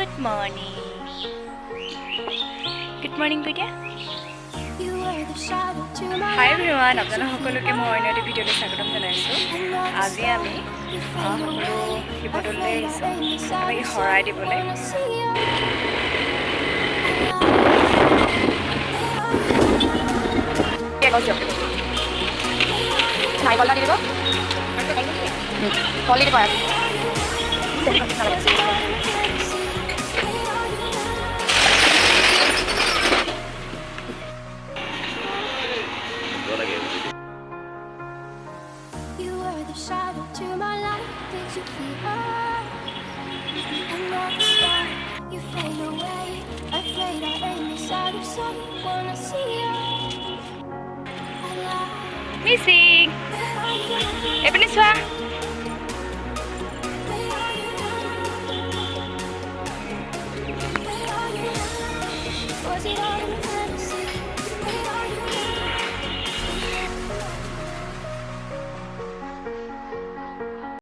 Good morning. Good morning, Vidya. Hi everyone, আপোনালোক সকলোকে মই অন্য এটা ভিডিঅ'লৈ স্বাগতম জনাইছোঁ। আজি আমি সকলো শিৱদৌললৈ আহিছোঁ আপোনাক শৰাই দিবলৈ। নাৰিকলটা দি দিব। কল দি দিব আৰু। You were the shadow to my light. Did you feel her? Another star, you fade away. Afraid I aim inside of sight. Wanna see you. Missing. Ebony swa. Was it all in